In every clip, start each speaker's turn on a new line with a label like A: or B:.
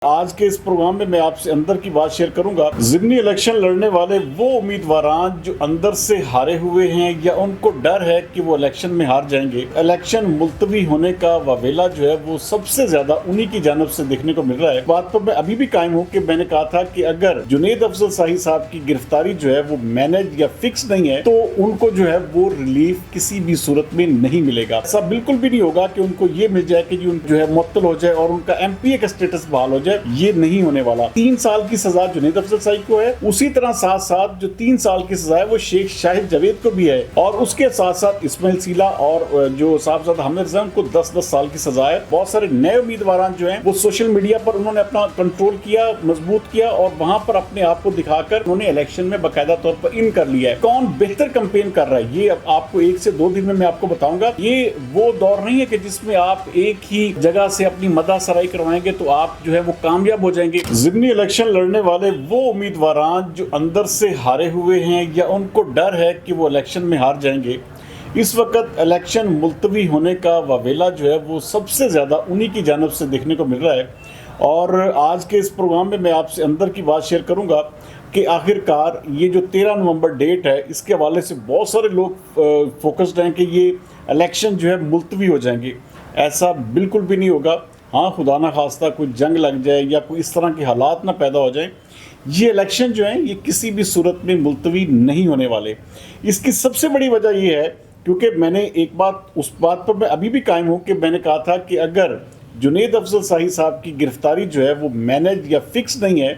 A: आज के इस प्रोग्राम में मैं आपसे अंदर की बात शेयर करूंगा। ज़िमनी इलेक्शन लड़ने वाले वो उम्मीदवार जो अंदर से हारे हुए हैं या उनको डर है कि वो इलेक्शन में हार जाएंगे, इलेक्शन मुलतवी होने का वावेला जो है वो सबसे ज्यादा उन्हीं की जानब से देखने को मिल रहा है। बात पर मैं अभी भी कायम हूँ कि मैंने कहा था कि अगर जुनेद अफजल शाही साहब की गिरफ्तारी जो है वो मैनेज या फिक्स नहीं है तो उनको जो है वो रिलीफ किसी भी सूरत में नहीं मिलेगा। ऐसा बिल्कुल भी नहीं होगा कि उनको ये मिल जाए कि जो है मुअत्तल हो जाए और उनका एमपीए का स्टेटस बहाल हो जाए, ये नहीं होने वाला। 3 साल की सजा जुनेद अफजल शाही को है, उसी तरह साथ साथ जो 3 साल की सजा है वो शेख शाहिद जावेद को भी है, और उसके साथ साथ इस्माइल सीला और जो साहबजादा हामिद रज़ा को 10-10 साल की सजा है। बहुत सारे नए उम्मीदवार जो हैं वो सोशल मीडिया पर उन्होंने अपना कंट्रोल किया, मजबूत किया और वहां पर अपने आप को दिखाकर उन्होंने इलेक्शन में बाकायदा तौर पर इन कर लिया है। कौन बेहतर कैंपेन कर रहा है ये अब आपको 1 से 2 दिन में मैं आपको बताऊंगा। ये वो दौर नहीं है कि जिसमें आप एक ही जगह से अपनी मदा सराई करवाएंगे तो आप जो है वो कामयाब हो जाएंगे। ज़िमनी इलेक्शन लड़ने वाले वो उम्मीदवार जो अंदर से हारे हुए हैं या उनको डर है कि वो इलेक्शन में हार जाएंगे, इस वक्त इलेक्शन मुलतवी होने का वावेला जो है वो सबसे ज़्यादा उन्हीं की जानब से देखने को मिल रहा है। और आज के इस प्रोग्राम में मैं आपसे अंदर की बात शेयर करूंगा कि आखिरकार ये जो 13 नवंबर डेट है इसके हवाले से बहुत सारे लोग फोकस्ड हैं कि ये इलेक्शन जो है मुलतवी हो जाएंगे। ऐसा बिल्कुल भी नहीं होगा। हाँ, खुदा ना खास्ता कोई जंग लग जाए या कोई इस तरह के हालात ना पैदा हो जाए, ये इलेक्शन जो है ये किसी भी सूरत में मुलतवी नहीं होने वाले। इसकी सबसे बड़ी वजह ये है क्योंकि मैंने एक बात, उस बात पर मैं अभी भी कायम हूँ कि मैंने कहा था कि अगर जुनेद अफजल शाही साहब की गिरफ्तारी जो है वो मैनेज या फिक्स नहीं है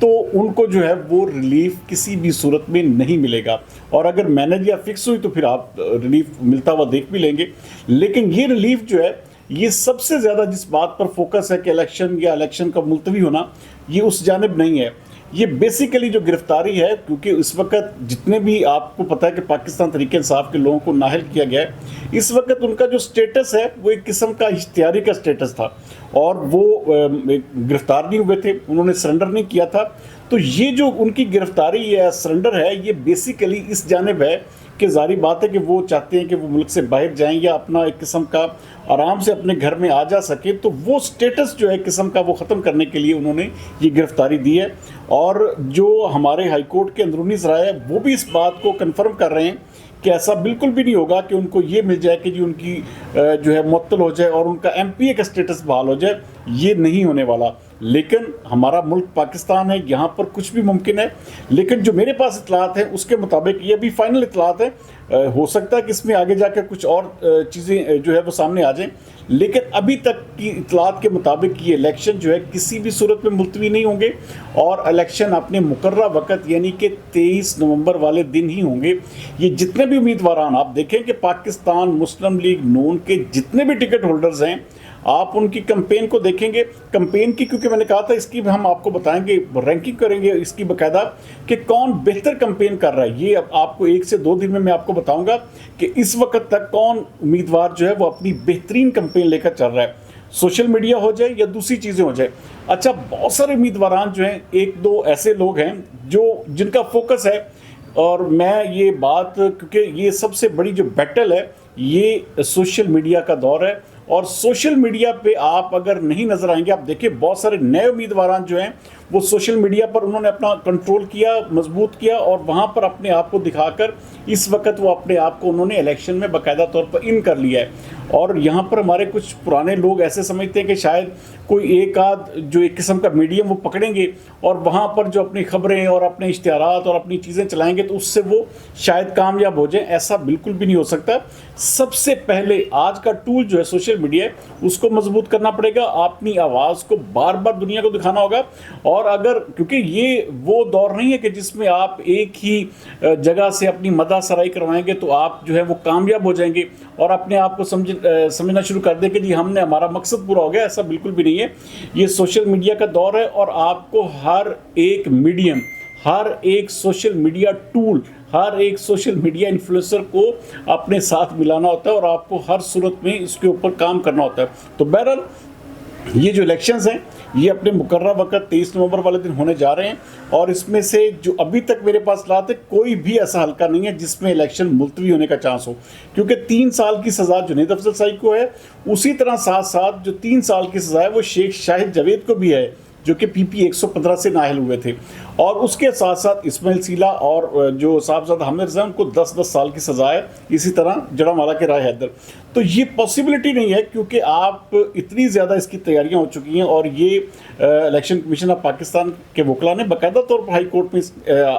A: तो उनको जो है वो रिलीफ किसी भी सूरत में नहीं मिलेगा, और अगर मैनेज या फिक्स हुई तो फिर आप रिलीफ मिलता हुआ देख भी लेंगे। लेकिन ये रिलीफ जो है ये सबसे ज़्यादा जिस बात पर फोकस है कि इलेक्शन या इलेक्शन का मुलतवी होना, ये उस जानिब नहीं है। ये बेसिकली जो गिरफ्तारी है, क्योंकि इस वक्त जितने भी आपको पता है कि पाकिस्तान तहरीक इंसाफ के लोगों को नाअहल किया गया है, इस वक्त उनका जो स्टेटस है वो एक किस्म का इख्तियारी का स्टेटस था और वो गिरफ्तार नहीं हुए थे, उन्होंने सरेंडर नहीं किया था। तो ये जो उनकी गिरफ्तारी या सरेंडर है ये बेसिकली इस जानिब है कि जारी बात है कि वो चाहते हैं कि वो मुल्क से बाहर जाएं या अपना एक किस्म का आराम से अपने घर में आ जा सके, तो वो स्टेटस जो है किस्म का वो ख़त्म करने के लिए उन्होंने ये गिरफ्तारी दी है। और जो हमारे हाई कोर्ट के अंदरूनी ज़राए है वो भी इस बात को कन्फर्म कर रहे हैं कि ऐसा बिल्कुल भी नहीं होगा कि उनको ये मिल जाए कि जी उनकी जो है मुअत्तल हो जाए और उनका एमपीए का स्टेटस बहाल हो जाए, ये नहीं होने वाला। लेकिन हमारा मुल्क पाकिस्तान है, यहाँ पर कुछ भी मुमकिन है। लेकिन जो मेरे पास इतलात हैं उसके मुताबिक, ये भी फाइनल इतलात है, हो सकता है कि इसमें आगे जाकर कुछ और चीज़ें जो है वो सामने आ जाएं, लेकिन अभी तक की इतलात के मुताबिक ये इलेक्शन जो है किसी भी सूरत में मुलतवी नहीं होंगे और इलेक्शन अपने मुकर्रर वक़्त यानी कि 23 नवंबर वाले दिन ही होंगे। ये जितने भी उम्मीदवार आप देखें कि पाकिस्तान मुस्लिम लीग नून के जितने भी टिकट होल्डर्स हैं, आप उनकी कैंपेन को देखेंगे। कैंपेन की, क्योंकि मैंने कहा था इसकी हम आपको बताएंगे, रैंकिंग करेंगे इसकी बाकायदा कि कौन बेहतर कैंपेन कर रहा है। ये अब आपको 1 से 2 दिन में मैं आपको बताऊंगा कि इस वक्त तक कौन उम्मीदवार जो है वो अपनी बेहतरीन कैंपेन लेकर चल रहा है, सोशल मीडिया हो जाए या दूसरी चीज़ें हो जाए। अच्छा, बहुत सारे उम्मीदवार जो हैं, 1-2 ऐसे लोग हैं जो जिनका फोकस है, और मैं ये बात, क्योंकि ये सबसे बड़ी जो बैटल है ये सोशल मीडिया का दौर है, और सोशल मीडिया पे आप अगर नहीं नज़र आएंगे, आप देखिए बहुत सारे नए उम्मीदवार जो हैं वो सोशल मीडिया पर उन्होंने अपना कंट्रोल किया, मजबूत किया और वहाँ पर अपने आप को दिखाकर इस वक्त वो अपने आप को उन्होंने इलेक्शन में बाकायदा तौर पर इन कर लिया है। और यहाँ पर हमारे कुछ पुराने लोग ऐसे समझते हैं कि शायद कोई एक आध जो एक किस्म का मीडियम वो पकड़ेंगे और वहाँ पर जो अपनी खबरें और अपने इश्तिहारात और अपनी चीज़ें चलाएंगे तो उससे वो शायद कामयाब हो जाए। ऐसा बिल्कुल भी नहीं हो सकता। सबसे पहले आज का टूल जो है सोशल मीडिया, उसको मजबूत करना पड़ेगा, अपनी आवाज़ को बार बार दुनिया को दिखाना होगा। और अगर, क्योंकि ये वो दौर नहीं है कि जिसमें आप एक ही जगह से अपनी मदा सराई करवाएंगे तो आप जो है वो कामयाब हो जाएंगे और अपने आप को समझना शुरू कर दें कि जी हमने, हमारा मकसद पूरा हो गया। ऐसा बिल्कुल भी नहीं है। ये सोशल मीडिया का दौर है और आपको हर एक मीडियम, हर एक सोशल मीडिया टूल, हर एक सोशल मीडिया इन्फ्लुएंसर को अपने साथ मिलाना होता है और आपको हर सूरत में इसके ऊपर काम करना होता है। तो बहरहाल ये जो इलेक्शंस हैं ये अपने मुकर्रर वक़्त 23 नवंबर वाले दिन होने जा रहे हैं, और इसमें से जो अभी तक मेरे पास लाते, कोई भी ऐसा हल्का नहीं है जिसमें इलेक्शन मुलतवी होने का चांस हो, क्योंकि 3 साल की सज़ा जुनेद अफजल शाही को है, उसी तरह साथ साथ जो 3 साल की सज़ा है वो शेख शाहिद जावेद को भी है। जो कि PP 115 से नाअहल हुए थे, और उसके साथ साथ इस्माइल सीला और जो साहबजादा हामिद रज़ा उनको 10-10 साल की सज़ा है, इसी तरह जड़ामाला के राय हैदर। तो ये पॉसिबिलिटी नहीं है, क्योंकि आप इतनी ज़्यादा इसकी तैयारियां हो चुकी हैं, और ये इलेक्शन कमीशन ऑफ पाकिस्तान के वकला ने बाकायदा तौर पर हाई कोर्ट में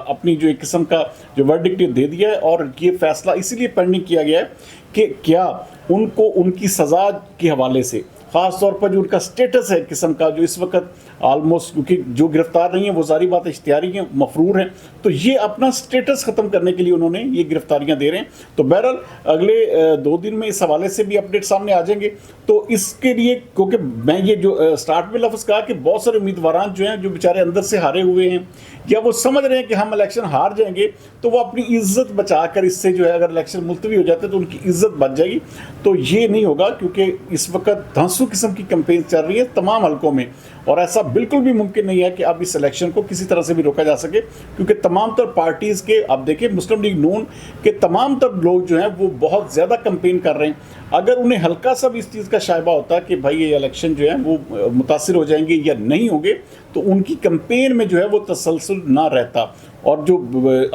A: अपनी जो एक किस्म का जो वर्डिक्ट दे दिया है, और ये फैसला इसीलिए पेंडिंग किया गया है कि क्या उनको उनकी सज़ा के हवाले से, ख़ास तौर पर जो उनका स्टेटस है किस्म का, जो इस वक्त आलमोस्ट, क्योंकि जो गिरफ्तार नहीं है वो सारी बात इश्तिहारी हैं, मफरूर हैं, तो ये अपना स्टेटस ख़त्म करने के लिए उन्होंने ये गिरफ्तारियां दे रहे हैं। तो बहरहाल अगले 2 दिन में इस हवाले से भी अपडेट सामने आ जाएंगे। तो इसके लिए, क्योंकि मैं ये जो स्टार्ट में लफ्ज़ कहा कि बहुत सारे उम्मीदवार जो हैं, जो बेचारे अंदर से हारे हुए हैं, या वो समझ रहे हैं कि हम इलेक्शन हार जाएंगे, तो वो अपनी इज्जत बचा कर इससे जो है, अगर इलेक्शन मुलतवी हो जाते तो उनकी इज्जत बच जाएगी। तो ये नहीं होगा, क्योंकि इस वक्त धांसू किस्म की कैंपेन चल रही है तमाम हलकों में, और ऐसा बिल्कुल भी मुमकिन नहीं है कि अब इस इलेक्शन को किसी तरह से भी रोका जा सके, क्योंकि तमाम तर पार्टीज़ के, आप देखिए मुस्लिम लीग नून के तमाम तर लोग जो हैं वो बहुत ज़्यादा कैंपेन कर रहे हैं। अगर उन्हें हल्का सा भी इस चीज़ का शायबा होता कि भाई ये इलेक्शन जो है वो मुतासिर हो जाएंगे या नहीं होंगे, तो उनकी कैंपेन में जो है वो तसलसल ना रहता। और जो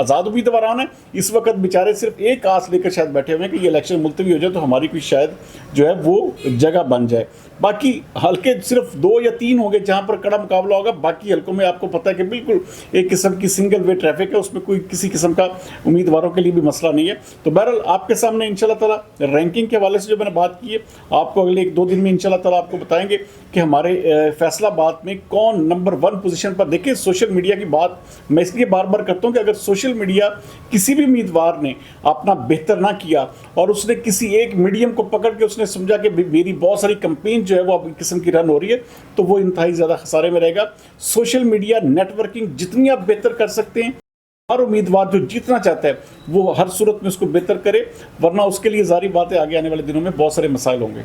A: आज़ाद उम्मीदवार हैं इस वक्त बेचारे सिर्फ एक आस लेकर शायद बैठे हुए हैं कि ये इलेक्शन मुलतवी हो जाए तो हमारी कोई शायद जो है वो जगह बन जाए। बाकी हल्के सिर्फ 2 या 3 होंगे जहां पर कड़ा मुकाबला होगा, बाकी हल्कों में आपको पता है कि बिल्कुल एक किस्म की सिंगल वे ट्रैफिक है, उसमें कोई किसी किस्म का उम्मीदवारों के लिए भी मसला नहीं है। तो बहरहाल आपके सामने इंशाल्लाह ताला रैंकिंग के हवाले से जो मैंने बात की है, आपको अगले 1-2 दिन में इंशाल्लाह ताला आपको बताएंगे कि हमारे फैसलाबाद में कौन नंबर 1 पोजीशन पर। देखिए सोशल मीडिया की बात मैं इसलिए बार बार करता हूँ कि अगर सोशल मीडिया किसी भी उम्मीदवार ने अपना बेहतर ना किया और उसने किसी एक मीडियम को पकड़ के उसने समझा कि मेरी बहुत सारी कैंपेन जो है वो अब किस्म की रन हो रही है, तो वो इंतहाई ज़्यादा खसारे में रहेगा। सोशल मीडिया नेटवर्किंग जितनी आप बेहतर कर सकते हैं, हर उम्मीदवार जो जीतना चाहता है वो हर सूरत में उसको बेहतर करे, वरना उसके लिए जारी बात है आगे आने वाले दिनों में बहुत सारे मसाइल होंगे।